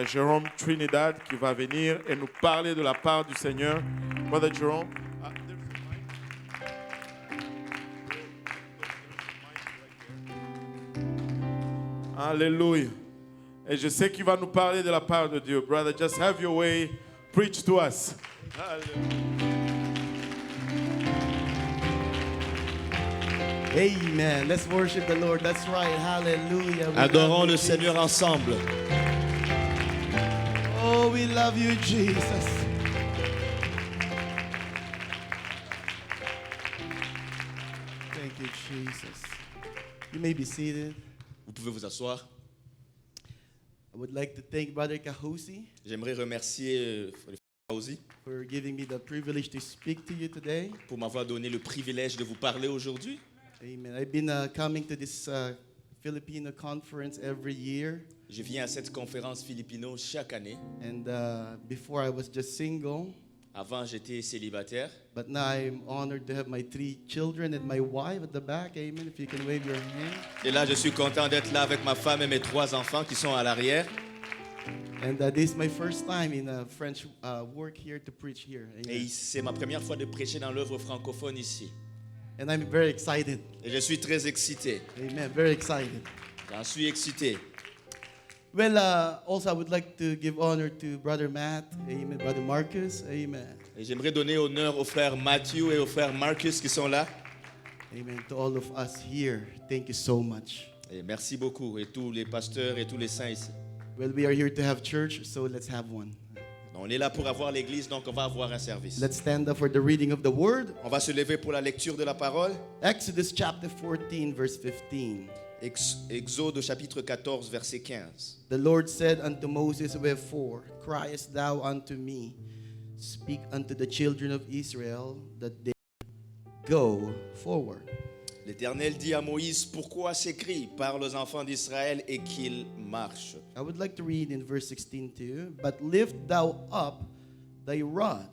Jérôme Trinidad qui va venir et nous parler de la part du Seigneur. Brother Jerome. Alléluia. Et je sais qu'il va nous parler de la part de Dieu. Brother, just have your way. Preach to us. Amen. Let's worship the Lord. That's right. Hallelujah. Adorons le Seigneur ensemble. Oh, we love you, Jesus. Thank you, Jesus. You may be seated. Vous pouvez vous asseoir. I would like to thank Brother Kahusi J'aimerais remercier Fauzi for giving me the privilege to speak to you today. pour m'avoir donné le privilège de vous parler aujourd'hui. Amen. I've been coming to this Filipino conference every year. Je viens à cette conférence Filipino chaque année. And before I was just single. Avant, j'étais célibataire. But now I'm honored to have my 3 children and my wife at the back. Amen. If you can wave your hand. Et là, je suis content d'être là avec ma femme et mes 3 enfants qui sont à l'arrière. And this is my first time in French work here to preach here. Amen. Et c'est ma première fois de prêcher dans l'œuvre francophone ici. And I'm very excited. Et je suis très excité. Amen. Very excited. J'en suis excité. Well, also I would like to give honor to Brother Matt. Amen. Brother Marcus. Amen. Et j'aimerais donner honneur aux frères Matthew et aux frères Marcus qui sont là. Amen. To all of us here. Thank you so much. Et merci beaucoup. Et tous les pasteurs et tous les saints ici. Well, we are here to have church, so let's have one. On est là pour avoir l'église, donc on va avoir un service. Let's stand up for the reading of the word. On va se lever pour la lecture de la parole. Exodus chapter 14, verse 15. Exode chapitre 14, verset 15. The Lord said unto Moses, Wherefore criest thou unto me? Speak unto the children of Israel that they go forward. L'Éternel dit à Moïse, pourquoi s'écrie, parle aux enfants d'Israël et qu'ils marchent. I would like to read in verse 16 too. But lift thou up thy rod,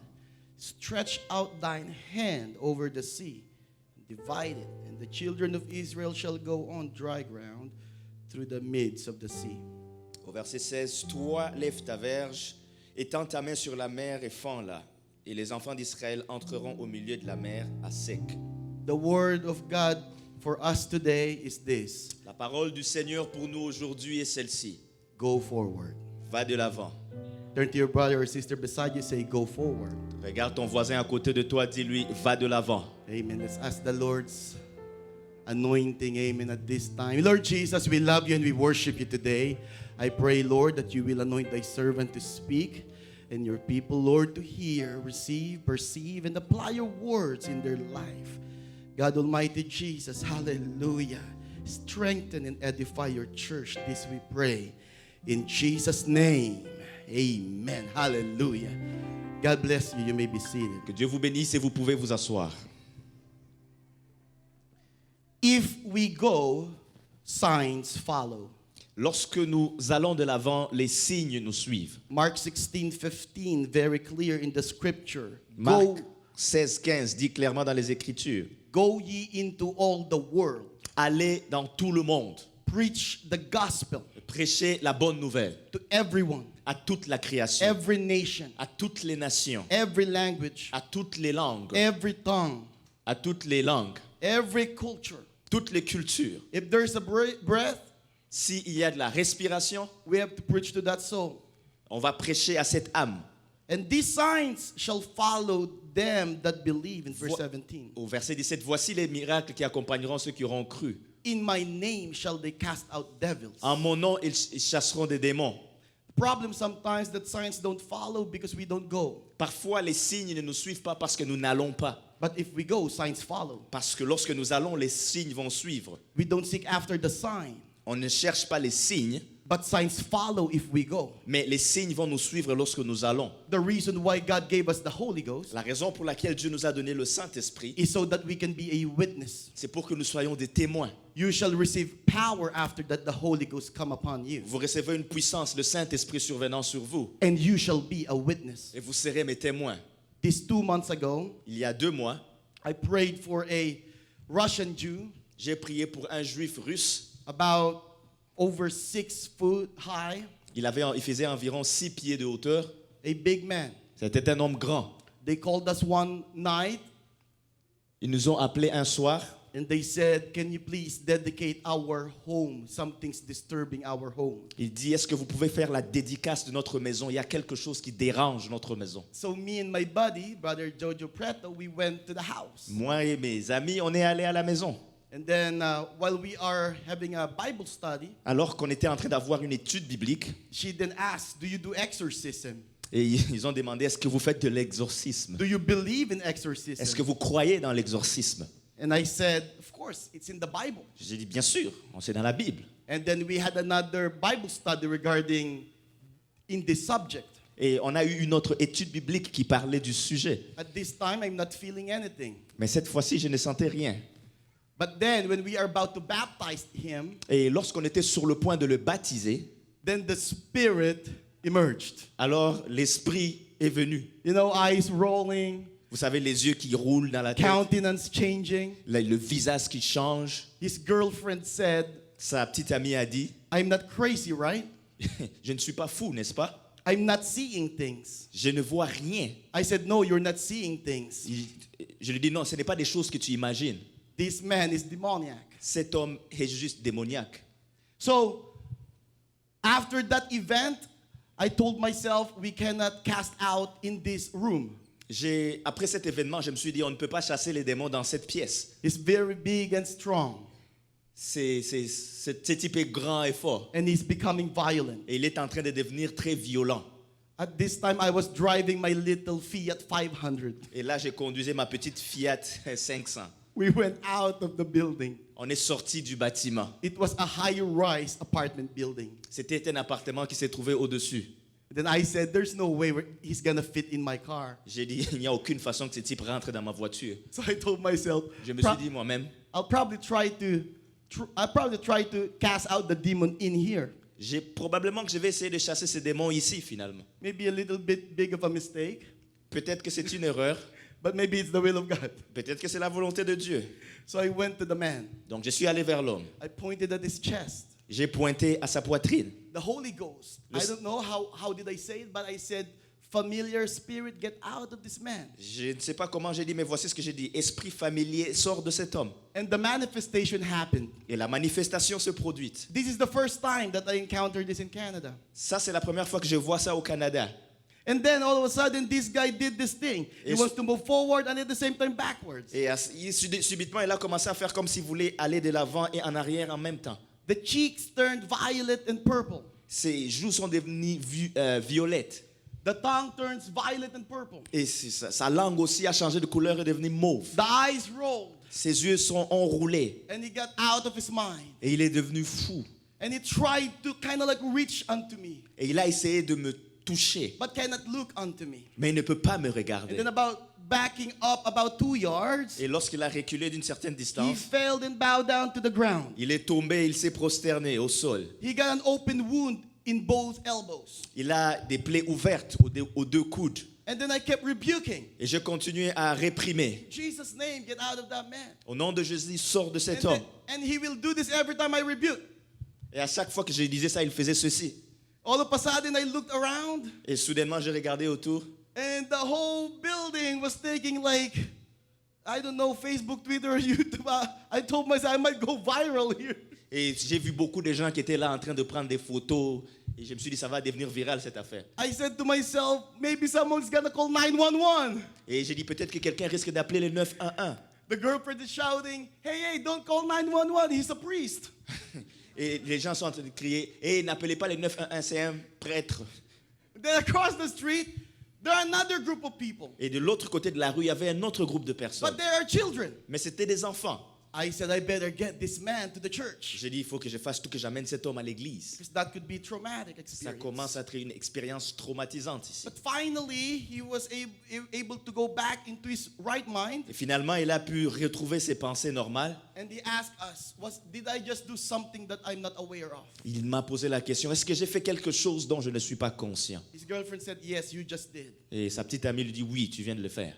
stretch out thine hand over the sea, divide it, and the children of Israel shall go on dry ground through the midst of the sea. Au verset 16, toi lève ta verge, étends ta main sur la mer et fends-la, et les enfants d'Israël entreront au milieu de la mer à sec. The word of God for us today is this. La parole du Seigneur pour nous aujourd'hui est celle-ci. Go forward. Va de l'avant. Turn to your brother or sister beside you, say, go forward. Regarde ton voisin à côté de toi, dis-lui, va de l'avant. Amen. Let's ask the Lord's anointing, amen, at this time. Lord Jesus, we love you and we worship you today. I pray, Lord, that you will anoint thy servant to speak and your people, Lord, to hear, receive, perceive, and apply your words in their life. God Almighty Jesus, hallelujah. Strengthen and edify your church. This we pray. In Jesus' name, amen. Hallelujah. God bless you. You may be seated. Que Dieu vous bénisse et vous pouvez vous asseoir. If we go, signs follow. Lorsque nous allons de l'avant, les signes nous suivent. Mark 16:15, very clear in the scripture. Marc 16:15 dit clairement dans les Écritures. Go ye into all the world. Allez dans tout le monde. Preach the gospel Prêchez la bonne nouvelle to everyone, à toute la création, every nation, à toutes les nations, every language, à toutes les langues, every tongue, à toutes les langues, every culture. toutes les cultures. If there's a breath, S'il y a de la respiration, we have to preach to that soul. on va prêcher à cette âme. And these signs shall follow them that believe, in verse 17. Au verset 17, voici les miracles qui accompagneront ceux qui auront cru. In my name shall they cast out devils. En mon nom, ils chasseront des démons. The problem sometimes that signs don't follow because we don't go. Parfois, les signes ne nous suivent pas parce que nous n'allons pas. But if we go, signs follow. Parce que lorsque nous allons, les signes vont suivre. We don't seek after the sign, On ne cherche pas les signes, but signs follow if we go. mais les signes vont nous suivre lorsque nous allons. The reason why God gave us the Holy Ghost La raison pour laquelle Dieu nous a donné le Saint-Esprit, is so that we can be a witness. c'est pour que nous soyons des témoins. You shall receive power after that the Holy Ghost come upon you. Vous recevez une puissance, le Saint-Esprit survenant sur vous, And you shall be a witness. et vous serez mes témoins. This 2 months ago, Il y a 2 mois, I prayed for a Russian Jew j'ai prié pour un juif russe, about over 6 foot high. Il faisait environ 6 pieds de hauteur. a big man. C'était un homme grand. They called us one night Ils nous ont appelés un soir. and they said, can you please dedicate our home? Something's disturbing our home. Il dit, est-ce que vous pouvez faire la dédicace de notre maison? Il y a quelque chose qui dérange notre maison. So me and my buddy, brother Jojo Preto, we went to the house. Moi et mes amis, on est allés à la maison. And then while we are having a Bible study, Alors qu'on était en train d'avoir une étude biblique, she then asked, do you do exorcism? et ils ont demandé, est-ce que vous faites de l'exorcisme? Do you believe in Est-ce exorcism? que vous croyez dans l'exorcisme? And I said, of course, it's in the Bible. J'ai dit, bien sûr, c'est dans la Bible. And then we had another Bible study regarding in this subject. Et on a eu une autre étude biblique qui parlait du sujet. At this time, I'm not feeling anything. Mais cette fois-ci, je ne sentais rien. But then when we are about to baptize him, Et lorsqu'on était sur le point de le baptiser, then the Spirit emerged. alors l'Esprit est venu. You know, eyes rolling, Vous savez, les yeux qui roulent dans la tête, countenance changing. le visage qui change. His girlfriend said, Sa petite amie a dit, I'm not crazy, right? je ne suis pas fou, n'est-ce pas? I'm not seeing things. Je ne vois rien. I said, no, you're not seeing things. Je lui dis, non, ce n'est pas des choses que tu imagines. This man is demoniac. Cet homme est juste démoniaque. So, after that event, I told myself we cannot cast out in this room. Après cet événement, je me suis dit, on ne peut pas chasser les démons dans cette pièce. It's very big and strong, Ce type est grand et fort. and he's becoming violent. Et il est en train de devenir très violent. At this time, I was driving my little Fiat 500. Et là, j'ai conduisé ma petite Fiat 500. We went out of the building. On est sorti du bâtiment. It was a high-rise apartment building. C'était un appartement qui s'est trouvé au-dessus. Then I said, there's no way he's gonna fit in my car. J'ai dit, il n'y a aucune façon que ce type rentre dans ma voiture. So I told myself, Je me suis dit moi-même, I'll probably try to cast out the demon in here. probablement que je vais essayer de chasser ces démons ici finalement. Maybe a little bit big of a mistake, Peut-être que c'est une erreur, but maybe it's the will of God. peut-être que c'est la volonté de Dieu. So I went to the man. Donc je suis allé vers l'homme. I pointed at his chest. J'ai pointé à sa poitrine. The Holy Ghost. I don't know how did I say it, but I said, familiar spirit, get out of this man. Je ne sais pas comment j'ai dit, mais voici ce que j'ai dit. Esprit familier, sort de cet homme. And the manifestation happened. Et la manifestation se produit. This is the first time that I encountered this in Canada. Ça, c'est la première fois que je vois ça au Canada. And then all of a sudden, this guy did this thing. He Yes. wants to move forward and at the same time backwards. Et subitement, il a commencé à faire comme s'il voulait aller de l'avant et en arrière en même temps. The cheeks turned violet and purple. Ses joues sont devenues violettes. The tongue turns violet and purple. Et sa langue aussi a changé de couleur et est devenue mauve. The eyes rolled. Ses yeux sont enroulés. And he got out of his mind. Et il est devenu fou. And he tried to kind of like reach unto me, Et il a essayé de me toucher. but cannot look unto me. Mais il ne peut pas me And regarder. then backing up about 2 yards, Et lorsqu'il a reculé d'une certaine he distance, fell and bowed down to the ground. il est tombé, il s'est prosterné au sol. He got an open wound in both elbows. Il a des plaies ouvertes aux deux coudes. And then I kept rebuking. Et je continuais à réprimer. In Jesus' name, get out of that man. Au nom de Jésus, sors de cet And, homme. and he will do this every time I rebuke. Et à chaque fois que je disais ça, il faisait ceci. All of a sudden, I looked around, Et soudainement, j'ai regardé autour. and the whole building was taking like, I don't know, Facebook, Twitter, YouTube. I told myself I might go viral here. Et j'ai vu beaucoup de gens qui étaient là en train de prendre des photos. Et je me suis dit, ça va devenir viral cette affaire. I said to myself, maybe someone's gonna call 911. Et j'ai dit, peut-être que quelqu'un risque d'appeler le 911. The girlfriend is shouting, hey, don't call 911, he's a priest. Et les gens sont en train de crier, hé, n'appelez pas le 911, c'est un prêtre. Then across the street, there are another group of people, Et de l'autre côté de la rue, il y avait un autre groupe de personnes. but there are children. Mais c'était des enfants. I said, I better get this man to the church, J'ai dit, il faut que je fasse tout, que j'amène cet homme à l'église. because that could be a traumatic Ça experience. commence à être une expérience traumatisante ici. But finally, he was able to go back into his right mind, Et finalement, il a pu retrouver ses pensées normales. and he asked us, did I just do something that I'm not aware of? Il m'a posé la question, est-ce que j'ai fait quelque chose dont je ne suis pas conscient? His girlfriend said, yes, you just did. Et sa petite amie lui dit, oui, tu viens de le faire.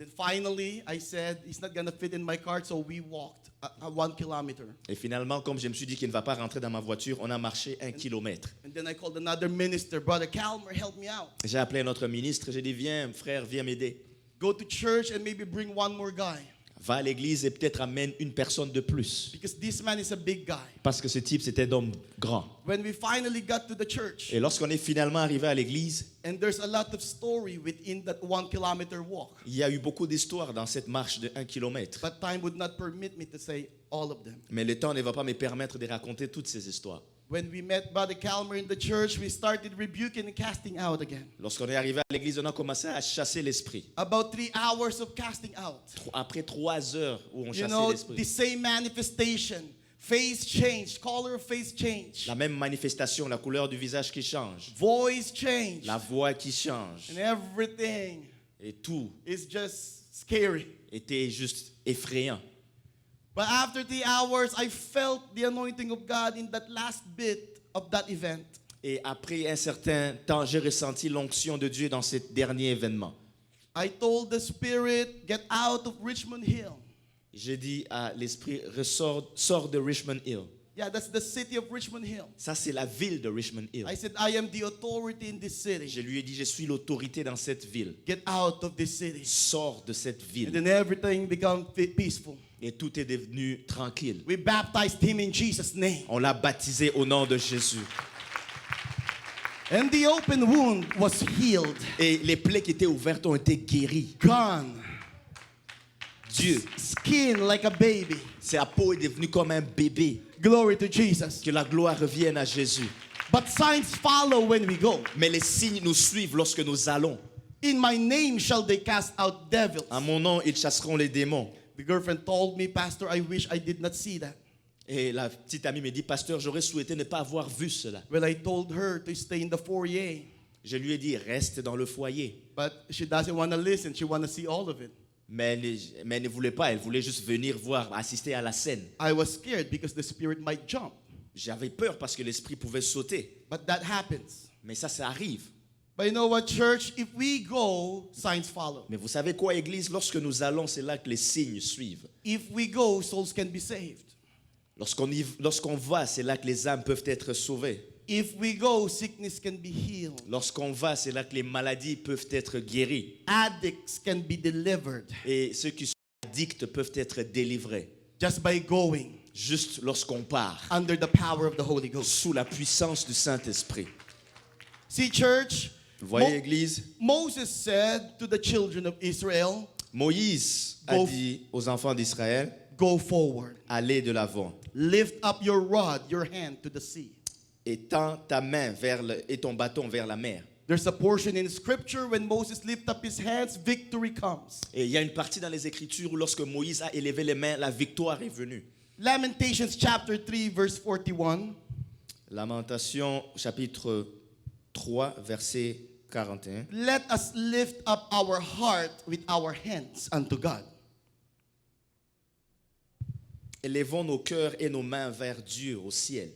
then finally, I said, it's not going to fit in my car, so we walked 1 kilometer. Et finalement, comme je me suis dit qu'il ne va pas rentrer dans ma voiture, on a marché 1 kilomètre. And then I called another minister, Brother Calmer, help me out. J'ai appelé un autre ministre, j'ai dit, viens frère, viens m'aider. Go to church and maybe bring one more guy. Va à l'église et peut-être amène une personne de plus. Because this man is a big guy. Parce que ce type, c'était un homme grand. When we finally got to the church, Et lorsqu'on est finalement arrivé à l'église, and there's a lot of story within that 1 kilometer walk. il y a eu beaucoup d'histoires dans cette marche de 1 kilomètre. But time would not permit me to say all of them. Mais le temps ne va pas me permettre de raconter toutes ces histoires. When we met Brother Calmer in the church, we started rebuking and casting out again. Lorsqu'on est arrivé à l'église, on a commencé à chasser l'esprit. About 3 hours of casting out. Après 3 heures où on You chassait know, the l'esprit. same manifestation, face change, color of face change, La même manifestation, la couleur du visage qui change, voice change, la voix qui change, and everything et tout is just scary. était juste effrayant. But after 3 hours, I felt the anointing of God in that last bit of that event. Et après un certain temps, j'ai ressenti l'onction de Dieu dans ce dernier événement. I told the Spirit, get out of Richmond Hill. J'ai dit à l'esprit, sors de Richmond Hill. Yeah, that's the city of Richmond Hill. Ça, c'est la ville de Richmond Hill. I said, I am the authority in this Je city. lui ai dit, je suis l'autorité dans cette ville. Get out of this city. Sors de cette And ville. then everything became peaceful. Et tout est devenu tranquille. We baptized him in Jesus' name. On l'a baptisé au nom de Jésus. And the open wound was healed. Et les plaies qui étaient ouvertes ont été guéries. Gone. Dieu, Skin like a baby. sa peau est devenue comme un bébé. Glory to Jesus. Que la gloire revienne à Jésus. But signs follow when we go. Mais les signes nous suivent lorsque nous allons. In my name shall they cast out devils. À mon nom, ils chasseront les démons. The girlfriend told me, Pastor, I wish I did not see that. Et la petite amie me dit, pasteur, j'aurais souhaité ne pas avoir vu cela. Well, I told her to stay in the foyer. Je lui ai dit, reste dans le foyer. But she doesn't want to listen. She wants to see all of it. Mais elle ne voulait pas, elle voulait juste venir voir, assister à la scène. I was scared because the spirit might jump. J'avais peur parce que l'esprit pouvait sauter. But that happens. Mais ça arrive. But you know what, church? If we go, signs follow. Mais vous savez quoi, Église? Lorsque nous allons, c'est là que les signes suivent. If we go, souls can be saved. Lorsqu'on va, c'est là que les âmes peuvent être sauvées. If we go, sickness can be healed. Lorsqu'on va, c'est là que les maladies peuvent être guéries. Addicts can be delivered Et ceux qui sont addicts peuvent être délivrés. just by going Juste lorsqu'on part, under the power of the Holy Ghost. sous la puissance du Saint-Esprit. See, church, Vous voyez, Église? Moses said to the children of Israel, Moïse a Go- dit aux enfants d'Israël, go forward. allez de l'avant. Lift up your rod, your hand to the sea. Et tends ta main et ton bâton vers la mer. There's a portion in scripture when Moses lifted up his hands, victory comes. Et il y a une partie dans les Écritures où lorsque Moïse a élevé les mains, la victoire est venue. Lamentations chapter 3 verse 41. Lamentation chapitre 3 verset 41. Let us lift up our heart with our hands unto God. Élevons nos cœurs et nos mains vers Dieu au ciel.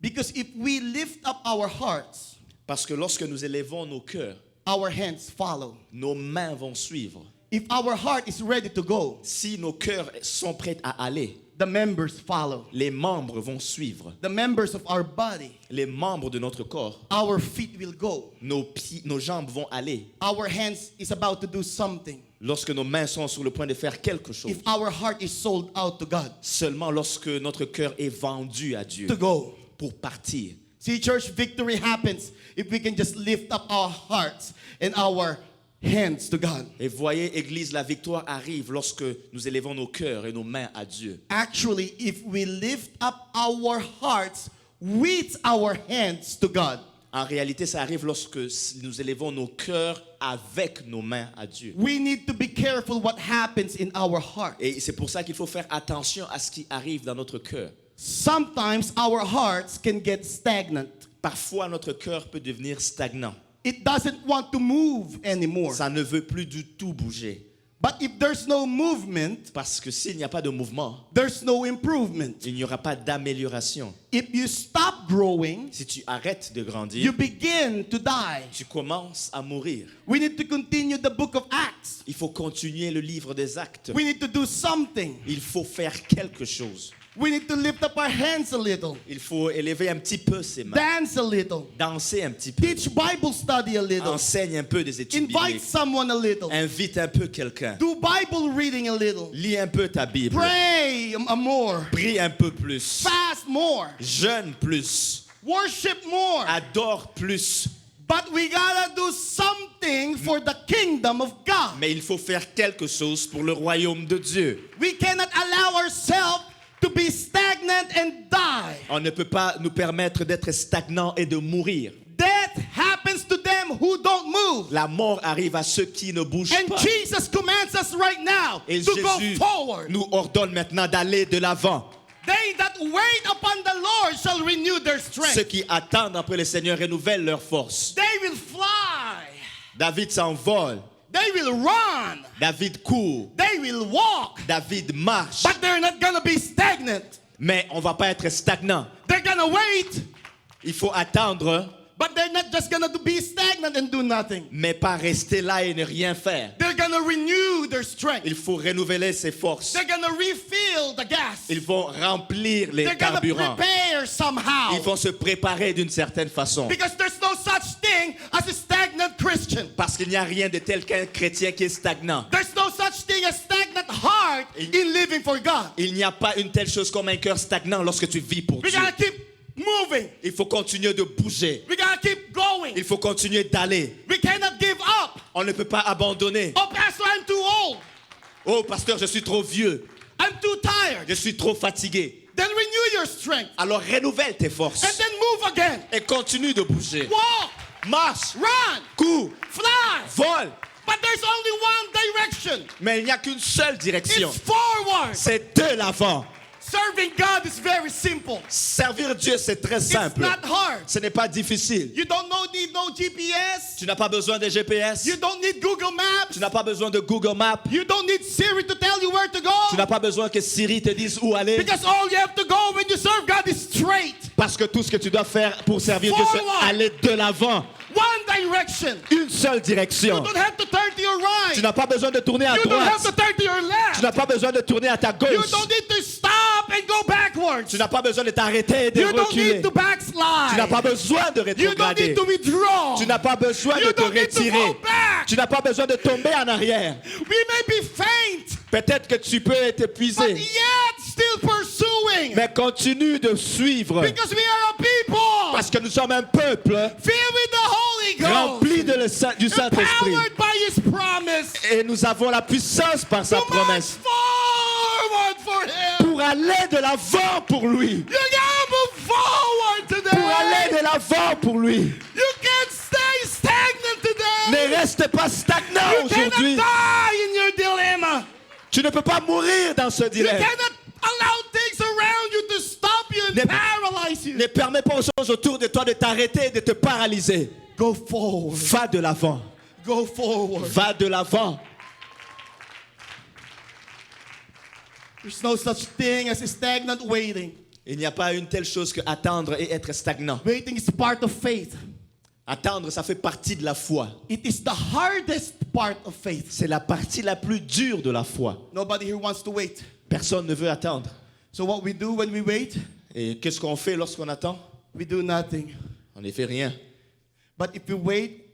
Because if we lift up our hearts, Parce que lorsque nous élevons nos cœurs, our hands follow. nos mains vont suivre. If our heart is ready to go, Si nos cœurs sont prêts à aller, the members follow. les membres vont suivre. The members of our body, Les membres de notre corps, our feet will go. nos jambes vont aller. Our hands is about to do something. Lorsque nos mains sont sur le point de faire quelque chose. If our heart is sold out to God, Seulement lorsque notre cœur est vendu à Dieu to go. pour partir. See, church, victory happens if we can just lift up our hearts and our hands to God. Et voyez, Église, la victoire arrive lorsque nous élevons nos cœurs et nos mains à Dieu. Actually, if we lift up our hearts with our hands to God, En réalité, ça arrive lorsque nous élevons nos cœurs avec nos mains à Dieu. we need to be careful what happens in our heart. Et c'est pour ça qu'il faut faire attention à ce qui arrive dans notre cœur. Sometimes our hearts can get stagnant. Parfois, notre cœur peut devenir stagnant. It doesn't want to move anymore. Ça ne veut plus du tout bouger. But if there's no movement, Parce que s'il n'y a pas de mouvement, there's no improvement. il n'y aura pas d'amélioration. If you stop growing, Si tu arrêtes de you grandir, begin to die. tu commences à mourir. We need to continue the book of Acts. Il faut continuer le livre des actes. We need to do something. Il faut faire quelque chose. We need to lift up our hands a little, Il faut élever un petit peu ses mains. dance a little, Danser un petit peu. teach Bible study a little, Enseigne un peu des études invite bibliques. someone a little, Invite un peu quelqu'un. do Bible reading a little, Lis un peu ta Bible. pray more, Prie un peu plus. fast more, Jeûne plus. worship more. Adore plus. But we gotta do something for the kingdom of God. Mais il faut faire quelque chose pour le royaume de Dieu. We cannot allow ourselves to be stagnant and die. On ne peut pas nous permettre d'être stagnants et de mourir. Death happens to them who don't move. La mort arrive à ceux qui ne bougent And pas. Jesus commands us right now Et to go Jésus forward. nous ordonne maintenant d'aller de l'avant. They that wait upon the Lord shall renew their Ceux strength. qui attendent après le Seigneur renouvellent leur force. They will fly. David s'envole. They will run. David court. They will walk. David marche. But they're not gonna be stagnant. Mais on ne va pas être stagnant. They're gonna wait. Il faut attendre, But they're not just gonna be stagnant and do nothing. mais pas rester là et ne rien faire. They're gonna renew their strength. Il faut renouveler ses forces. They're gonna refill the gas. Ils vont remplir les They're gonna carburants. prepare somehow. Ils vont se préparer d'une certaine façon. Because there's no such thing as a stagnant Christian. Parce qu'il n'y a rien de tel qu'un chrétien qui est stagnant. There's no such thing as stagnant heart in living for God. Il n'y a pas une telle chose comme un cœur stagnant lorsque tu vis pour We Dieu. gotta keep moving. Il faut continuer de bouger. We gotta keep going. Il faut continuer d'aller. We cannot give up. On ne peut pas abandonner. Oh, Pastor, I'm too old. Oh, pasteur, je suis trop vieux. I'm too tired. Je suis trop fatigué. Then renew your strength. Alors renouvelle tes forces. And then move again. Et continue de bouger. Walk. Marche. Run. Cours. Fly. Vole. But there's only one direction. Mais il n'y a qu'une seule direction. It's forward. C'est de l'avant. Serving God is very simple. Servir Dieu, c'est très It's simple. not hard. Ce n'est pas difficile. You don't need no GPS. Tu n'as pas besoin de GPS. You don't need Google Maps. Tu n'as pas besoin de Google Maps. You don't need Siri to tell you where to Tu go. n'as pas besoin que Siri te dise où aller. Because all you have to go when you serve God is straight. Parce que tout ce que tu dois faire pour servir Dieu, Forward. c'est aller de l'avant. One direction. Une seule You direction. don't have to turn to your right. Tu n'as pas besoin de tourner à You don't have to droite. turn to your Tu left. n'as pas besoin de tourner à ta You gauche. don't need to stop and go backwards. Tu n'as pas besoin de t'arrêter et de You don't reculer. need to Tu n'as pas backslide. besoin de You don't rétrograder. need to withdraw. Tu n'as pas besoin You de te don't need to retirer. go back. Tu n'as pas besoin de tomber en arrière. We may be faint, Peut-être que tu peux être but épuisé, yet still pursuing. mais continue de suivre. Because we are a people Parce que nous sommes un peuple filled with the Holy Ghost, rempli du Saint-Esprit. empowered by His promise Et nous avons la puissance par sa to march promesse forward for Him. pour aller de l'avant pour lui. You gotta move forward Pour today. aller de l'avant pour lui. You can't stay stagnant today. Ne reste pas stagnant You cannot aujourd'hui. die in your dilemma. Tu ne peux pas mourir dans ce You dilemme. cannot allow things around you to stop you and Ne- paralyze you. Ne permets pas aux choses autour de toi de t'arrêter et de te paralyser. Go forward. Va de l'avant. Go forward. Va de l'avant. There's no such thing as a stagnant waiting. Il n'y a pas une telle chose que attendre et être stagnant. Waiting is part of faith. Attendre, ça fait partie de la foi. It is the hardest part of faith. C'est la partie la plus dure de la foi. Nobody here wants to wait. Personne ne veut attendre. So what we do when we wait, Et qu'est-ce qu'on fait lorsqu'on attend? we do nothing. On ne fait rien. But if you wait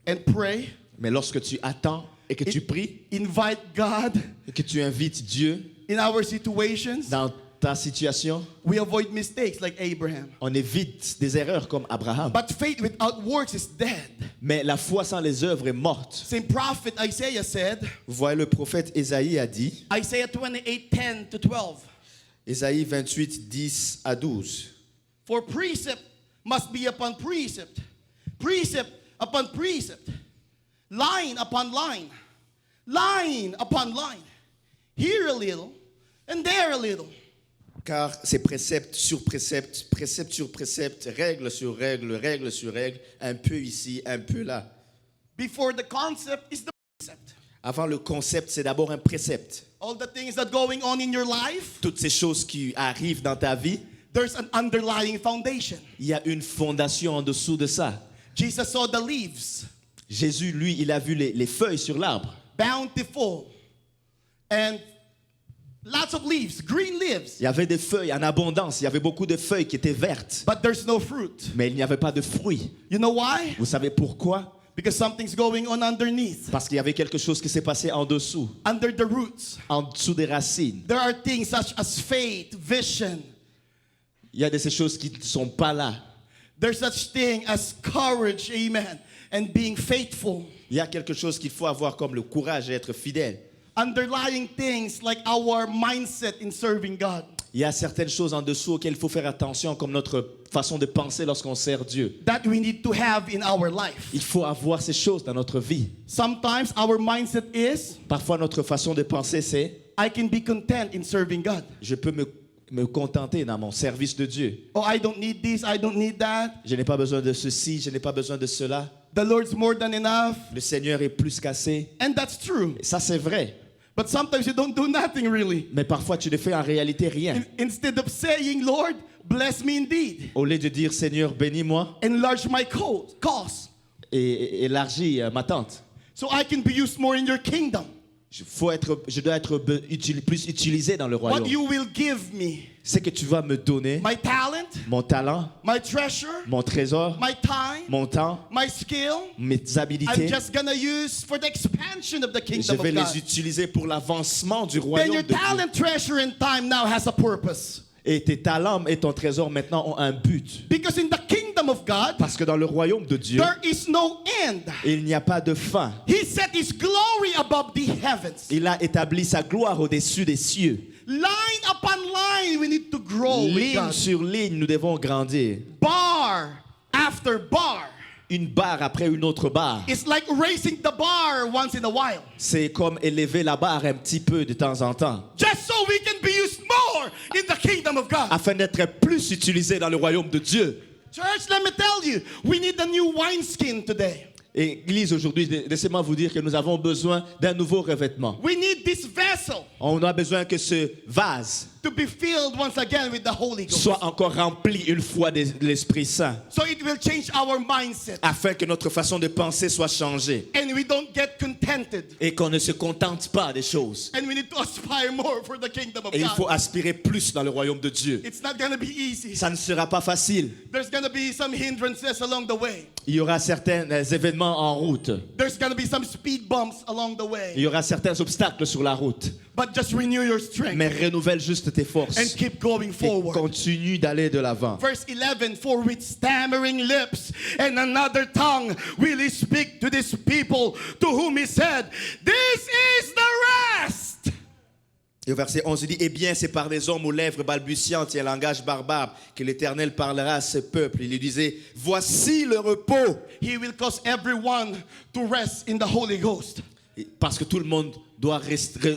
and pray, Mais lorsque tu attends et que tu pries invite God et que tu invites Dieu in our situations, dans ta situation, we avoid mistakes like Abraham. on évite des erreurs comme Abraham. But faith without works is dead. Mais la foi sans les œuvres est morte. Same prophet Isaiah said, Vous voyez, le prophète Ésaïe a dit, Isaiah 28:10 to 12, Ésaïe 28, 10 à 12. for precept must be upon precept, precept upon precept, line upon line, line upon line, here a little and there a little. Car c'est précepte sur précepte, précepte sur précepte, règle sur règle, règle sur règle, un peu ici, un peu là. Before the concept is the precept. Avant le concept, c'est d'abord un précepte. All the things that going on in your life, Toutes ces choses qui arrivent dans ta vie, there's an underlying foundation. il y a une fondation en dessous de ça. Jesus saw the leaves, Jésus, lui, il a vu les feuilles sur l'arbre. bountiful, and lots of leaves, green leaves, Il y avait des feuilles en abondance. Il y avait beaucoup de feuilles qui étaient vertes. but there's no fruit. Mais il n'y avait pas de fruits. You know why? Vous savez pourquoi? Because something's going on underneath, Parce qu'il y avait quelque chose qui s'est passé en dessous, under the roots. en dessous des racines. There are things such as faith, vision. Il y a de ces choses qui ne sont pas là. There's such thing as courage, amen, and being faithful. Il y a quelque chose qu'il faut avoir comme le courage et être fidèle. Underlying things like our mindset in serving God. Il y a certaines choses en dessous auxquelles il faut faire attention, comme notre façon de penser lorsqu'on sert Dieu. That we need to have in our life. Il faut avoir ces choses dans notre vie. Sometimes our mindset is, Parfois, notre façon de penser, c'est I can be content in serving God. je peux me contenter dans mon service de Dieu. Oh, I don't need this, I don't need that. Je n'ai pas besoin de ceci, je n'ai pas besoin de cela. The Lord's more than enough. Le Seigneur est plus qu'assez. And that's true. Et ça, c'est vrai. But sometimes you don't do nothing really. Mais parfois, tu ne fais en réalité rien. Instead of saying, Lord, bless me indeed. Au lieu de dire, Seigneur, bénis-moi Enlarge my cause. et élargis ma tente. So I can be used more in your kingdom. Je dois être plus utilisé dans le What royaume. you will give me. C'est que tu vas me donner My talent, mon talent, my treasure, mon trésor, my time, mon temps, my skill. mes I'm habilités. just gonna use for the expansion of the Je kingdom vais of God. les utiliser pour l'avancement du Then royaume your de Dieu. talent, treasure, and time now has a purpose. Et tes talents et ton trésor maintenant ont un but. Because in the kingdom of God, Parce que dans le royaume de Dieu, there is no end. il n'y a pas de fin. He set his glory above the heavens. Il a établi sa gloire au-dessus des cieux. Line upon line, we need to grow with Ligne God. sur ligne, nous devons grandir. Bar after bar. Une barre après une autre barre. It's like raising the bar once in a while. C'est comme élever la barre un petit peu de temps en temps. Just so we can be used more in the kingdom of God. Afin d'être plus utilisé dans le royaume de Dieu. Church, let me tell you, we need a new wineskin today. Église, aujourd'hui, laissez-moi vous dire que nous avons besoin d'un nouveau revêtement. We need this vessel On a besoin que ce vase to be filled once again with the Holy Ghost. soit encore rempli une fois de l'Esprit Saint, So it will change our mindset. afin que notre façon de penser soit changée And we don't get contented. et qu'on ne se contente pas des choses. And we need to aspire more for the kingdom of Et il faut God. aspirer plus dans le royaume de Dieu. It's not going to be easy. Ça ne sera pas facile. There's going to be some hindrances along the way. Il y aura certains événements en route. There's going to be some speed bumps along the Il way. y aura certains obstacles sur la route. But just renew your strength Mais renouvelle juste tes forces. and keep going Et forward. continue d'aller de l'avant. Verse 11, for with stammering lips and another tongue will he speak to this people to whom he said, this is the rest. Et au verset 11, il dit, eh bien, c'est par des hommes aux lèvres balbutiantes et un langage barbare que l'Éternel parlera à ce peuple. Il lui disait, voici le repos. He will cause everyone to rest in the Holy Ghost. Parce que tout le monde doit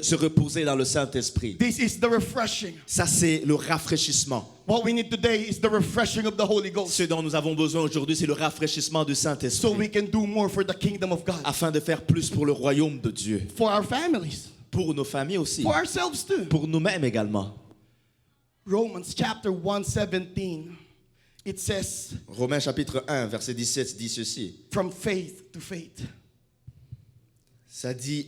se reposer dans le Saint-Esprit. This is the refreshing. Ça, c'est le rafraîchissement. What we need today is the refreshing of the Holy Ghost. Ce dont nous avons besoin aujourd'hui, c'est le rafraîchissement du So Saint-Esprit. we can do more for the kingdom of God. Afin de faire plus pour le royaume de Dieu. For our families. Pour nos familles aussi. For ourselves too. Pour nous-mêmes également. Romans chapter 1:17. It says, Romains chapitre 1, verset 17 dit ceci. from faith to faith. Ça dit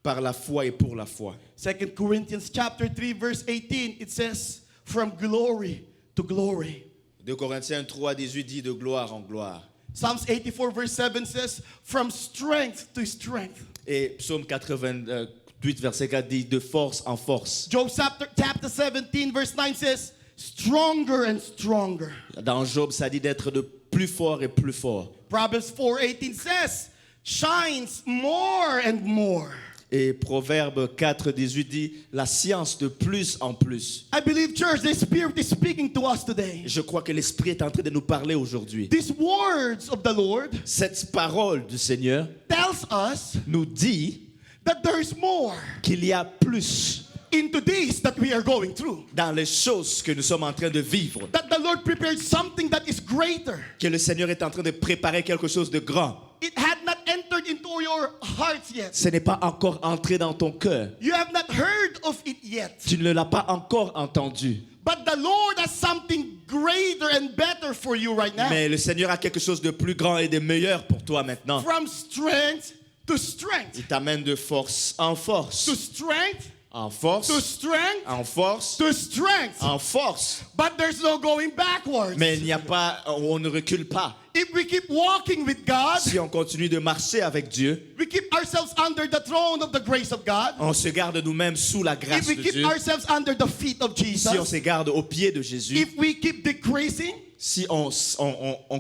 par la foi et pour la foi. 2 Corinthians chapter 3 verse 18, it says, from glory to glory. 2 Corinthiens 3, 18 dit de gloire en gloire. Psalms 84 verse 7 says, from strength to strength. Et Psaume 88, verset 4 dit de force en force. Job chapter 17 verse 9 says, stronger and stronger. Dans Job, ça dit d'être de plus fort et plus fort. Proverbs 4:18 says, shines more and more. Et Proverbe 4, 18 dit la science de plus en plus. I believe, church, the Spirit is speaking to us today. Je crois que l'Esprit est en train de nous parler aujourd'hui. These words of the Lord Cette parole du Seigneur tells us nous dit that there is more qu'il y a plus into this that we are going through. dans les choses que nous sommes en train de vivre. That the Lord prepared something that is greater. Que le Seigneur est en train de préparer quelque chose de grand. It had not entered into for your hearts yet. Ce n'est pas encore entré dans ton cœur. You have not heard of it yet. Tu ne l'as pas encore entendu. But the Lord has something greater and better for you right now. Mais le Seigneur a quelque chose de plus grand et de meilleur pour toi maintenant. From strength to strength. Il t'amène de force en force. To strength. En force. To strength. En force. To strength. En force. But there's no going backwards. Mais il n'y a pas, on ne recule pas. If we keep walking with God, Si on continue de marcher avec Dieu, we keep ourselves under the throne of the grace of God. on se garde nous-mêmes sous la If grâce we de keep Dieu. ourselves under the feet of Si on Jesus. se garde aux pieds de Jésus, If we keep decreasing si on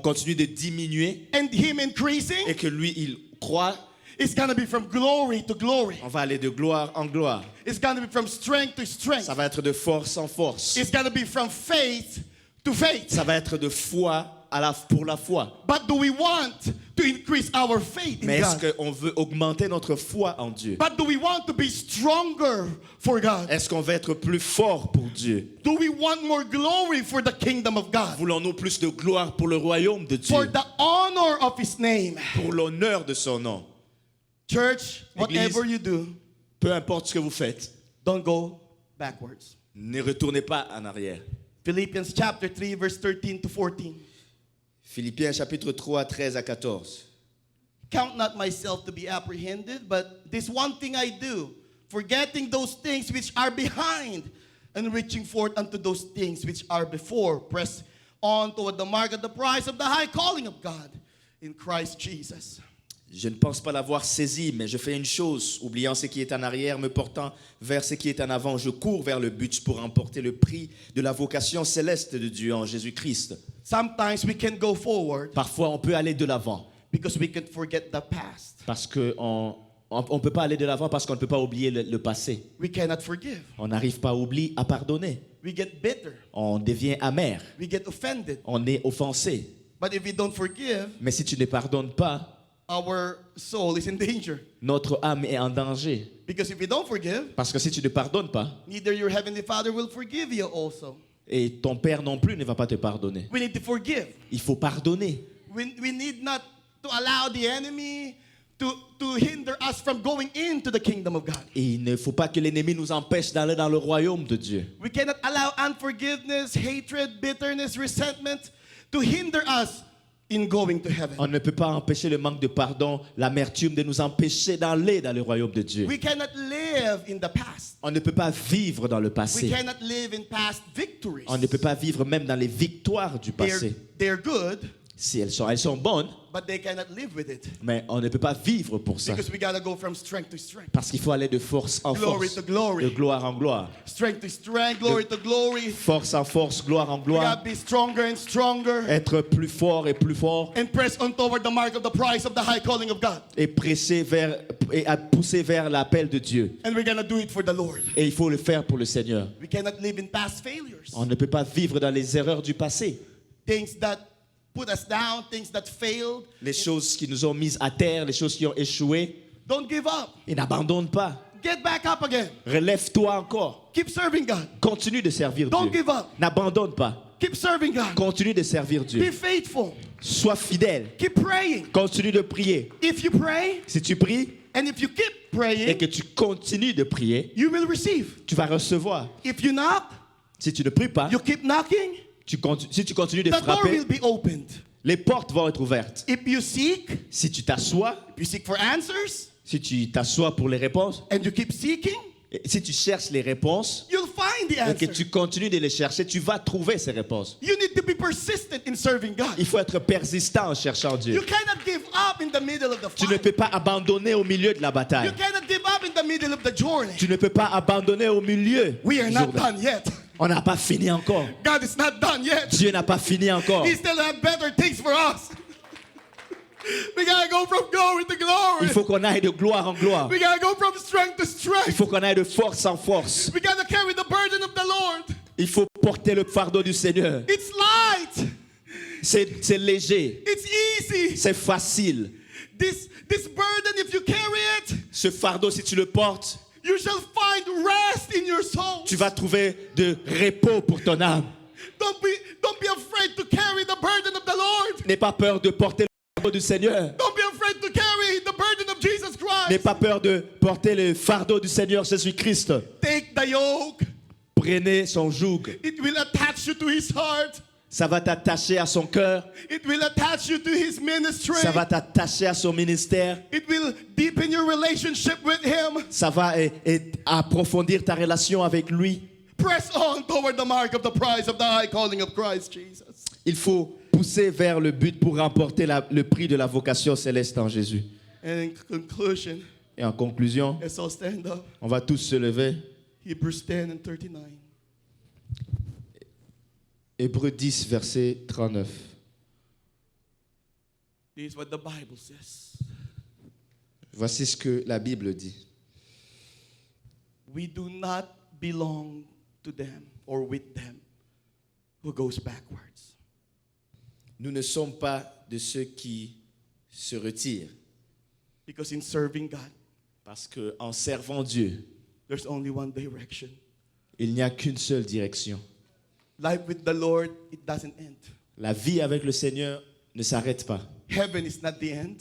continue de diminuer and Him increasing, et que lui, il croit, it's going to be from glory to glory. on va aller de gloire en gloire. It's going to be from strength to strength. Ça va être de force en force. It's going to be from faith to faith. Ça va être de foi pour la foi. But do we want to increase our faith in Mais est-ce God? qu'on veut augmenter notre foi en Dieu? But do we want to be stronger for God? Est-ce qu'on veut être plus fort pour Dieu? Do we want more glory for the kingdom of God? Voulons-nous plus de gloire pour le royaume de For Dieu? the honor of His name? Pour l'honneur de son nom? Church, whatever you do, Peu importe ce que vous faites, don't go backwards. ne retournez pas en arrière. Philippians chapter 3 verse 13 to 14. Philippiens chapitre 3, 13 à 14. Count not myself to be apprehended, but this one thing I do, forgetting those things which are behind and reaching forth unto those things which are before, press on toward the mark of the prize of the high calling of God in Christ Jesus. Je ne pense pas l'avoir saisi, mais je fais une chose, oubliant ce qui est en arrière, me portant vers ce qui est en avant. Je cours vers le but pour remporter le prix de la vocation céleste de Dieu en Jésus-Christ. Sometimes we can go forward Parfois, on peut aller de l'avant, because we can forget the past. parce qu'on ne peut pas aller de l'avant parce qu'on ne peut pas oublier le passé. We cannot forgive. On n'arrive pas à oublier, à pardonner. We get bitter. On devient amer, We get offended. on est offensé. But if we don't forgive, Mais si tu ne pardonnes pas, our soul is in danger. notre âme est en danger. Because if we don't forgive, Parce que si tu ne pardonnes pas, neither your heavenly Father will forgive you also. et ton Père non plus ne va pas te pardonner. We need to forgive. Il faut pardonner. We need not to allow the enemy to hinder us from going into the kingdom of God. Et il ne faut pas que l'ennemi nous empêche d'aller dans le royaume de Dieu. We cannot allow unforgiveness, hatred, bitterness, resentment to hinder us in going to heaven. On ne peut pas empêcher le manque de pardon, l'amertume de nous empêcher d'aller dans le royaume de Dieu. We cannot live in the past. On ne peut pas vivre dans le We passé. cannot live in past victories. On ne peut pas vivre même dans les victoires du passé. They're good, Si elles sont bonnes, but they cannot live with it. mais on ne peut pas vivre pour ça. Because we got to go from strength to strength. Parce qu'il faut aller de force en Glory force, to glory. de gloire en gloire. Strength to strength, glory to glory. Force en force, gloire en We gloire. got to be stronger and stronger. Être plus fort et plus fort. And press on toward the mark of the prize of the high calling of God. Et presser vers, et à pousser vers l'appel de Dieu. And we're going to do it for the Lord. Et il faut le faire pour le Seigneur. We cannot live in past failures. On ne peut pas vivre dans les erreurs du passé. Things that put us down, things that failed. Les choses qui nous ont mis à terre, les choses qui ont échoué. Don't give up. Et n'abandonne pas. Get back up again. Relève-toi encore. Keep serving God. Continue de servir Don't Dieu. give up. N'abandonne pas. Keep serving God. Continue de servir Be Dieu. faithful. Sois fidèle. Keep praying. Continue de prier. If you pray Si tu pries and if you keep et praying, que tu continues de prier, you will receive. tu vas recevoir. If you knock, Si tu ne pries pas, you keep knocking, si tu continues de the door frapper, will be opened. les portes vont être ouvertes. If you seek, Si tu t'assois, if you seek for answers, si tu t'assois pour les réponses, and you keep seeking, et si tu cherches les réponses you'll find the et que answer. tu continues de les chercher, tu vas trouver ces réponses. You need to be persistent in serving God. Il faut être persistant en cherchant You Dieu. cannot give up in the middle of the Tu ne fight. peux pas abandonner au milieu de la You bataille. cannot give up in the middle of the journey. Tu ne peux pas abandonner au milieu. We are du not journée. done yet. On n'a pas fini encore. God is not done yet. Dieu n'a pas fini encore. He still has better things for us. We gotta go from glory to glory. Il faut qu'on aille de gloire en gloire. We gotta go from strength to Il strength. faut qu'on aille de force en force. We gotta carry the burden of the Lord. Il faut porter le fardeau du Seigneur. It's light. C'est léger. It's easy. C'est facile. This burden, if you carry it, Ce fardeau, si tu le portes, you shall find rest in your soul. tu vas trouver de repos pour ton âme. Don't be afraid to carry the burden of the Lord. N'aie pas peur de porter le fardeau du Seigneur. Don't be afraid to carry the burden of Jesus. N'aie pas peur de porter le fardeau du Seigneur Jésus-Christ. Take the yoke. Prenez son joug. It will attach you to his heart. Ça va t'attacher à son cœur. It will attach you to his ministry. Ça va t'attacher à son ministère. It will deepen your relationship with him. Ça va approfondir ta relation avec lui. Press on toward the mark of the prize of the high calling of Christ Jesus. Il faut pousser vers le but pour remporter le prix de la vocation céleste en Jésus. And in conclusion, Et en conclusion, let's all stand up. on va tous se lever. Hebrews 10 and 39. Hébreux 10, verset 39. This is what the Bible says. Voici ce que la Bible dit. We do not belong to them or with them who goes backwards. Nous ne sommes pas de ceux qui se retirent. Because in serving God, Parce qu'en servant Dieu, there's only one direction. il n'y a qu'une seule direction. Life with the Lord, it doesn't end. La vie avec le Seigneur ne s'arrête pas. Heaven is not the end.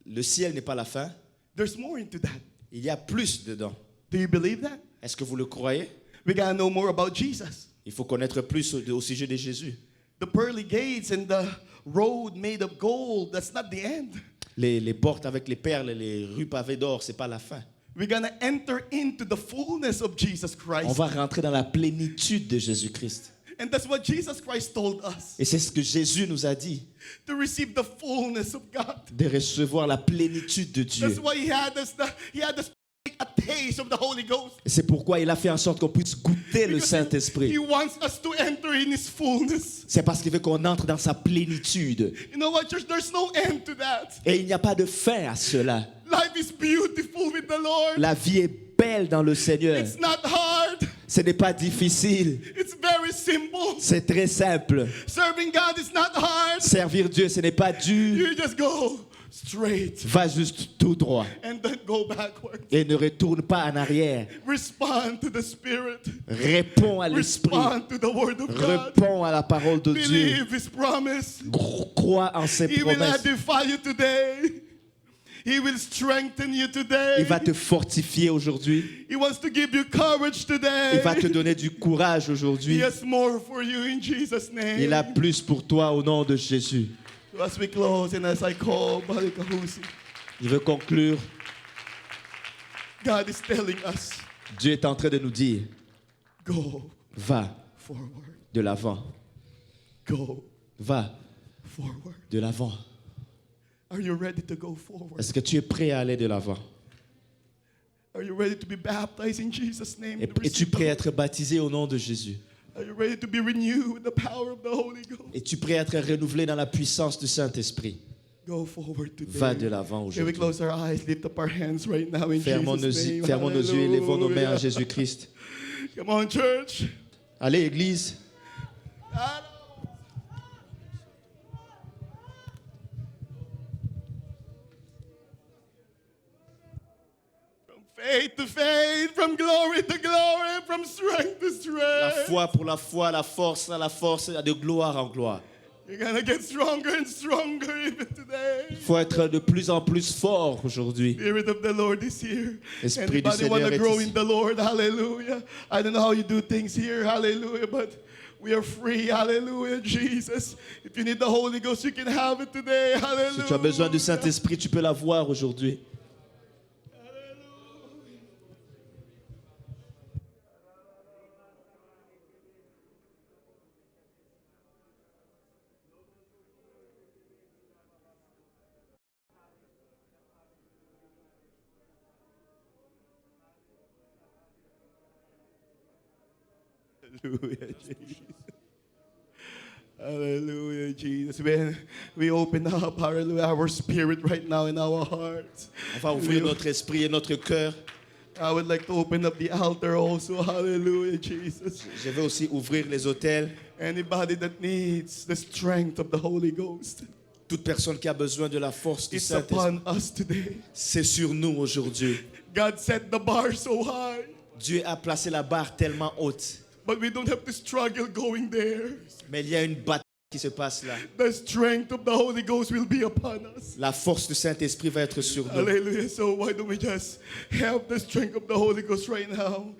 Le ciel n'est pas la fin. There's more into that. Il y a plus dedans. Do you believe that? Est-ce que vous le croyez? We gotta know more about Jesus. Il faut connaître plus au sujet de Jésus. The pearly gates and the road made of gold, that's not the end. Les portes avec les perles et les rues pavées d'or, c'est pas la fin. We're gonna enter into the fullness of Jesus On Christ. va rentrer dans la plénitude de Jésus-Christ. And that's what Jesus Christ told us. Et c'est ce que Jésus nous a dit, To receive the fullness of God. de recevoir la plénitude de Dieu. That's why he had us take a taste of the Holy Ghost. Et c'est pourquoi il a fait en sorte qu'on puisse goûter le Because Saint-Esprit. He wants us to enter in his fullness. C'est parce qu'il veut qu'on entre dans sa plénitude. You know what, church? There's no end to that. Et il n'y a pas de fin à cela. Life is beautiful with the Lord. La vie est belle dans le Seigneur. It's not hard. Ce n'est pas difficile. It's very simple. C'est très simple. Serving God is not hard. Servir Dieu, ce n'est pas dur. You just go straight Va juste tout droit. and then go backward. Et ne retourne pas en arrière. Respond to the Spirit. Réponds à l'Esprit. Respond to the Word of God. Réponds à la parole de Dieu. Believe His promise. Crois en ses He will promesses. edify you today. He will strengthen you today. Il va te fortifier aujourd'hui. He wants to give you courage today. Il va te donner du courage He aujourd'hui. has more for you in Jesus' name. Il a plus pour toi au nom de Jésus. So as we close and as I call Brother Kahusi, Je veux conclure. God is telling us, Dieu est en train de nous dire, go va forward. de l'avant. Go Va forward. de l'avant. Are you ready to go forward? Est-ce que tu es prêt à aller de l'avant? Are you ready to be baptized in Jesus' name? to Es-tu receive prêt à the- être baptisé au nom de Jésus? Are you ready to be renewed with the power of the Holy Ghost? Es-tu prêt à être renouvelé dans la puissance du Saint-Esprit? Go forward today. Va de l'avant Can we aujourd'hui. close our eyes, lift up our hands right now in Fermons Jesus' name. nos yeux et levons nos mains à Hallelujah. Jésus-Christ. Come on, church. Allez, Église. From faith to faith, from glory to glory, from strength to La strength. foi pour la foi, la force à la force, de gloire en gloire. You're gonna get stronger and stronger even today. Il faut être de plus en plus fort aujourd'hui. Spirit of the Lord is here. Esprit du Anybody want Seigneur to est grow ici. in the Lord? Hallelujah. I don't know how you do things here. Hallelujah. But we are free. Hallelujah. Jesus. If you need the Holy Ghost, you can have it today. Hallelujah. Si tu as besoin du Saint-Esprit, tu peux l'avoir aujourd'hui. Hallelujah, Jesus. Hallelujah, Jesus. When we open up, hallelujah, our spirit right now in our hearts. On va ouvrir notre esprit et notre cœur. I would like to open up the altar also. Hallelujah, Jesus. Je vais aussi ouvrir les autels. Anybody that needs the strength of the Holy Ghost, Toute personne qui a besoin de la force du it's Saint-Esprit, upon us today. c'est sur nous aujourd'hui. God set the bar so high, Dieu a placé la barre tellement haute. but we don't have to struggle going there. Mais il y a une bataille qui se passe là. The strength of the Holy Ghost will be upon us. La force du Saint-Esprit va être sur nous. Hallelujah. So why don't we just have the strength of the Holy Ghost right now?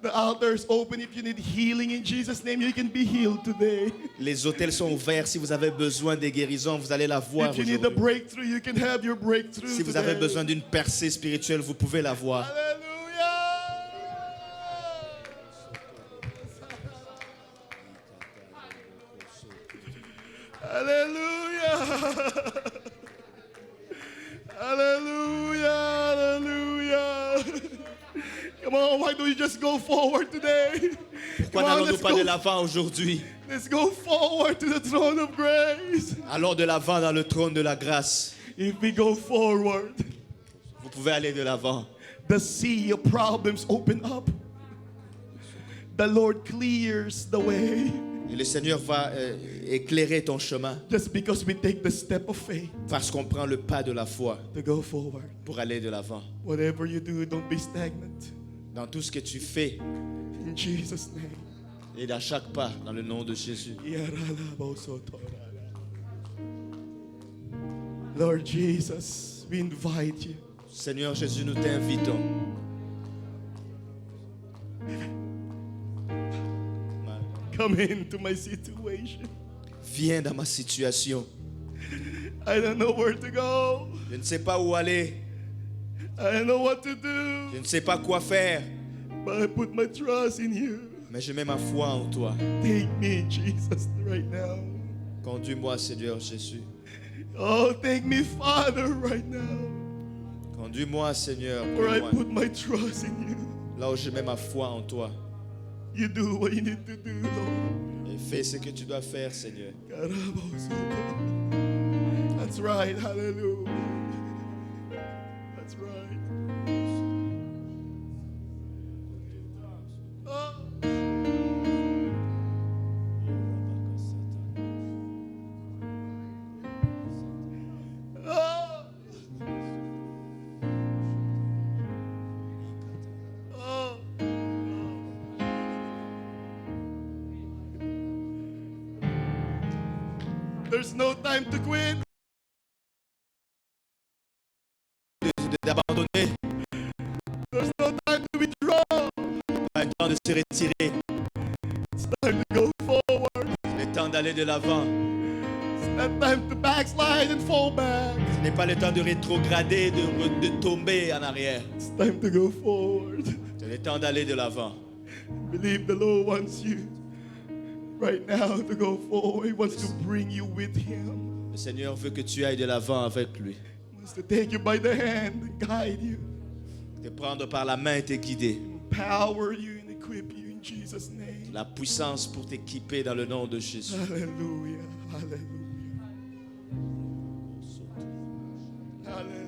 The altar is open. If you need healing in Jesus' name, you can be healed today. Les hôtels sont ouverts. Si vous avez besoin des guérisons, vous allez la voir If you need a aujourd'hui. breakthrough, you can have your breakthrough Si vous avez today. besoin d'une percée spirituelle, vous pouvez la voir. Hallelujah. Hallelujah. Hallelujah. Come on, why don't you just go forward today? Pourquoi Come on, n'allons-nous let's pas de go, l'avant aujourd'hui? let's go forward to the throne of grace. Allons de l'avant dans le trône de la grâce. If we go forward, Vous pouvez aller de l'avant. the sea of problems open up. The Lord clears the way. Et le Seigneur va éclairer ton chemin Just because we take the step of faith parce qu'on prend le pas de la foi to go forward. pour aller de l'avant. Whatever you do, don't be stagnant. Dans tout ce que tu fais In Jesus' name. et dans chaque pas, dans le nom de Jésus. Lord Jesus, we invite you. Seigneur Jésus, nous t'invitons. Come into my situation. Viens dans ma situation. I don't know where to go. Je ne sais pas où aller. I don't know what to Je do. ne sais pas quoi faire. But I put my trust in you. Mais je mets ma foi en toi. Take me, Jesus, right now. Conduis-moi, Seigneur Jésus. Oh, take me, Father, right now. Conduis-moi, Seigneur. Where I Conduis-moi. put my trust in you. Là où je mets ma foi en toi. You do what you need to do, Lord. Et fais ce que tu dois faire, Seigneur. That's right. Hallelujah. That's right. Oh. Oh. Oh. There's no time to quit. D'abandonner, There's no time to withdraw. pas le temps de se retirer, It's time to go forward. le temps d'aller de l'avant. It's not time to backslide and fall back. Ce n'est pas le temps de rétrograder, de tomber en arrière. It's time to go forward. C'est le temps d'aller de l'avant. Believe the Lord wants you right now to go forward. He wants to bring you with Him. Le Seigneur veut que tu ailles de l'avant avec lui. He wants to take you by the hand and guide you, Te prendre par la main et te guider. empower you and equip you in Jesus' name. La puissance pour t'équiper dans le nom de Jésus. Hallelujah. Hallelujah. Hallelujah.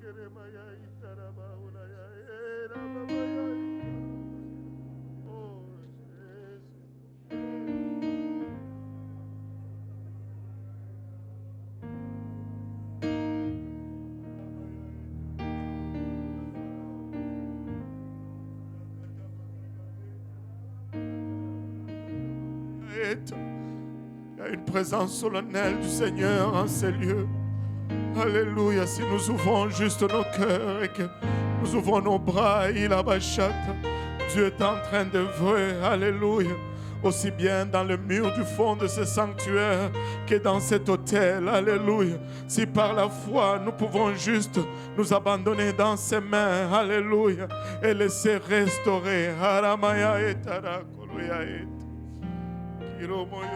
Il y a une présence solennelle du Seigneur en ces lieux. Alléluia. Si nous ouvrons juste nos cœurs et que nous ouvrons nos bras, Dieu est en train d'œuvrer. Alléluia. Aussi bien dans le mur du fond de ce sanctuaire que dans cet autel. Alléluia. Si par la foi nous pouvons juste nous abandonner dans ses mains. Alléluia. Et laisser restaurer. Aramaya et Tarakoloya et Kiromoyo.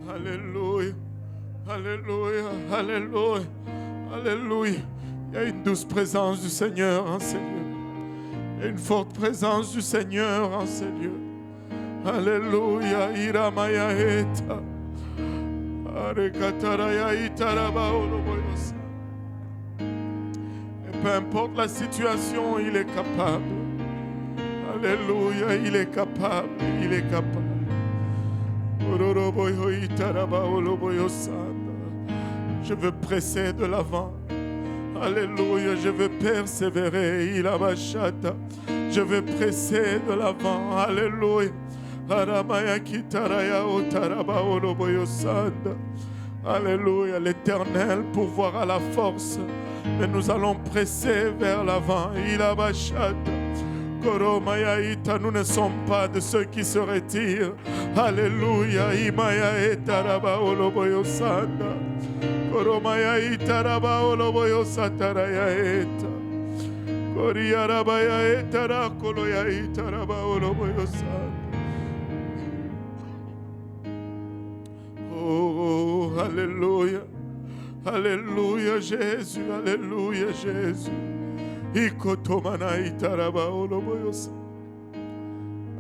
Alléluia. Alléluia. Alléluia. Alléluia. Il y a une douce présence du Seigneur en ces lieux. Il y a une forte présence du Seigneur en ces lieux. Alléluia. Iramaya eta. Arekataraya itaraba oloboyosa. Et peu importe la situation, il est capable. Alléluia. Il est capable. Il est capable. Je veux presser de l'avant. Alléluia, je veux persévérer. Ilabashata. Je veux presser de l'avant. Alléluia. Alléluia, l'Éternel pourvoira la force. Mais nous allons presser vers l'avant. Ilabashata. Nous ne sommes pas de ceux qui se retirent. Alléluia. Imaya etaraba oloboyo sanda. Koromaya itaraba oloboyo sataraya eta. Koriarabaya etara koloya itaraba oloboyo sanda. Oh, alléluia. Alléluia Jésus. Alléluia Jésus. Ikotomana itaraba oloboyosa.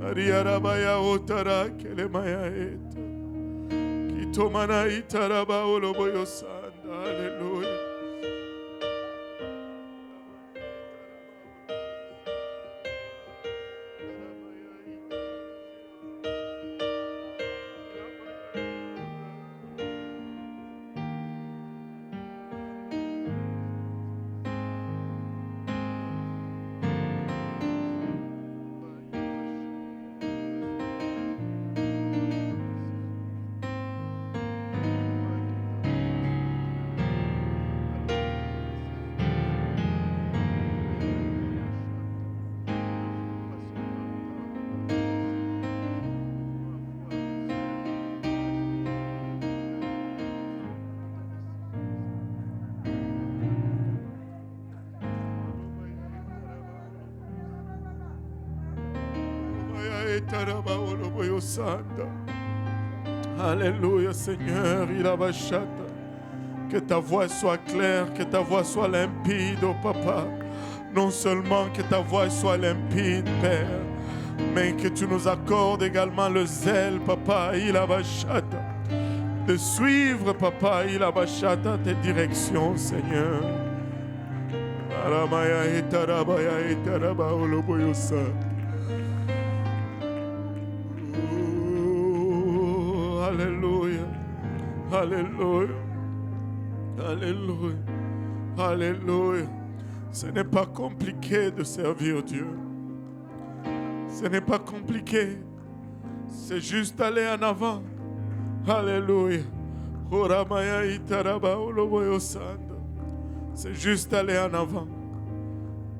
Ariarabaya otara kelemaya eta. Kitomana itaraba oloboyosa. Hallelujah. Alléluia Seigneur, il a bachata. Que ta voix soit claire, que ta voix soit limpide, oh Papa. Non seulement que ta voix soit limpide, Père, mais que tu nous accordes également le zèle, Papa, il a bachata. De suivre, Papa, il a bachata tes directions, Seigneur. Aramaya etarabaya etaraba oloboyosa. Alléluia, alléluia, alléluia, alléluia. Ce n'est pas compliqué de servir Dieu. Ce n'est pas compliqué. C'est juste aller en avant. Alléluia. C'est juste aller en avant.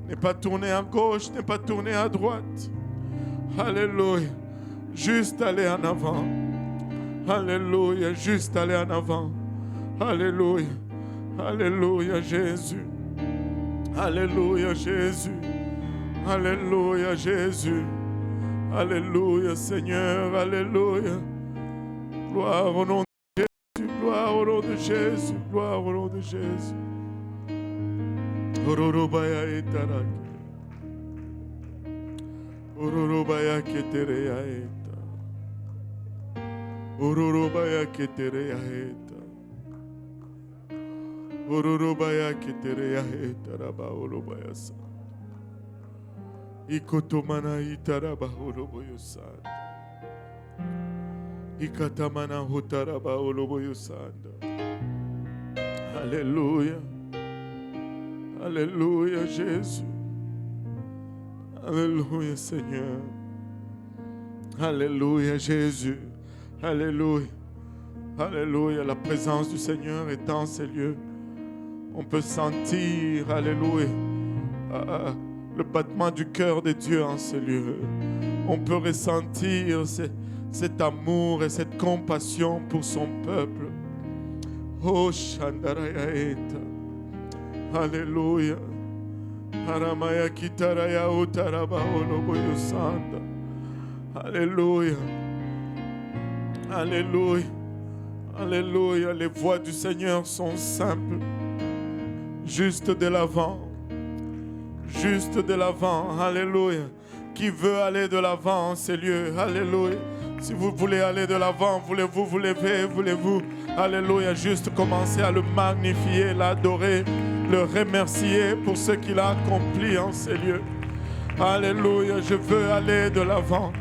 Ne pas tourner à gauche, ne pas tourner à droite. Alléluia. Juste aller en avant. Alléluia, juste aller en avant. Alléluia, alléluia Jésus. Alléluia Jésus. Alléluia Jésus. Alléluia Seigneur, alléluia. Gloire au nom de Jésus, gloire au nom de Jésus, gloire au nom de Jésus. Ororobaya etaraki. Ororobaya ketereya eta. Ororobaya ketereya eta. Ororobaya ketereya eta raba orobaya sa. Ikotomana itaraba oroboyo sanda. Ikatamana hotaraba oroboyo sanda. Alléluia. Alléluia Jésus. Alléluia Seigneur. Alléluia Jésus. Alléluia. Alléluia. La présence du Seigneur est dans ces lieux. On peut sentir, alléluia, le battement du cœur de Dieu en ces lieux. On peut ressentir cet amour et cette compassion pour son peuple. Oh Shandarayaeta. Alléluia. Haramaya kitaraya utaraba oloboyo sanda. Alléluia. Alléluia. Alléluia. Les voies du Seigneur sont simples. Juste de l'avant. Juste de l'avant. Alléluia. Qui veut aller de l'avant en ces lieux? Alléluia. Si vous voulez aller de l'avant, voulez-vous vous lever? Voulez-vous, alléluia, juste commencer à le magnifier, l'adorer, le remercier pour ce qu'il a accompli en ces lieux? Alléluia. Je veux aller de l'avant.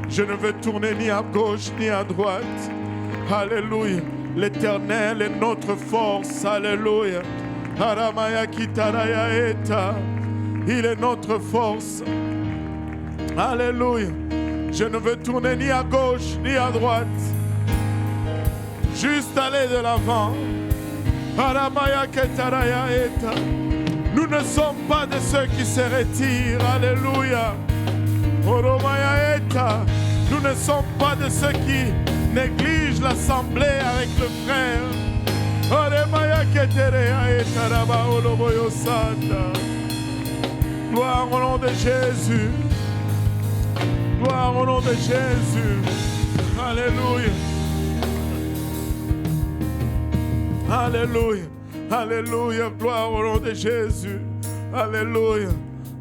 Je ne veux tourner ni à gauche ni à droite. Alléluia. L'Éternel est notre force. Alléluia. Aramaya kitaraya eta. Il est notre force. Alléluia. Je ne veux tourner ni à gauche ni à droite. Juste aller de l'avant. Aramaya kitaraya eta. Nous ne sommes pas de ceux qui se retirent. Alléluia. Oromaya eta. Nous ne sommes pas de ceux qui négligent l'assemblée avec le frère. Gloire au nom de Jésus. Gloire au nom de Jésus. Alléluia. Alléluia. Alléluia. Gloire au nom de Jésus. Alléluia.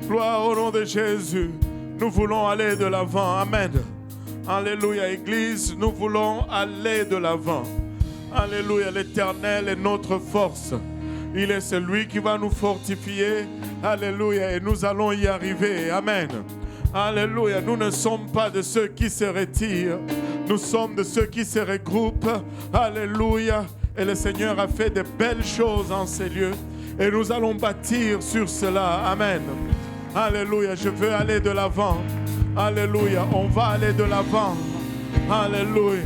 Gloire au nom de Jésus. Nous voulons aller de l'avant. Amen. Alléluia, Église, nous voulons aller de l'avant. Alléluia, l'Éternel est notre force. Il est celui qui va nous fortifier. Alléluia, et nous allons y arriver. Amen. Alléluia, nous ne sommes pas de ceux qui se retirent. Nous sommes de ceux qui se regroupent. Alléluia, et le Seigneur a fait de belles choses en ces lieux. Et nous allons bâtir sur cela. Amen. Alléluia, je veux aller de l'avant. Alléluia, on va aller de l'avant. Alléluia,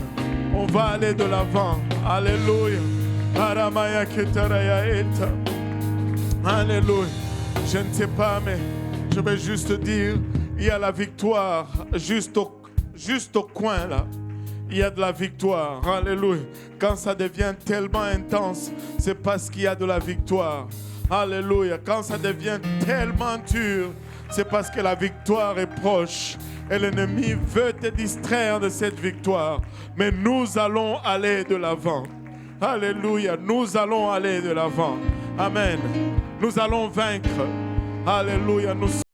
on va aller de l'avant. Alléluia. Aramaya ketaraya eta. Alléluia. Je ne sais pas, mais je vais juste dire, il y a la victoire juste au coin là. Il y a de la victoire. Alléluia. Quand ça devient tellement intense, c'est parce qu'il y a de la victoire. Alléluia. Quand ça devient tellement dur, c'est parce que la victoire est proche. Et l'ennemi veut te distraire de cette victoire. Mais nous allons aller de l'avant. Alléluia. Nous allons aller de l'avant. Amen. Nous allons vaincre. Alléluia. Nous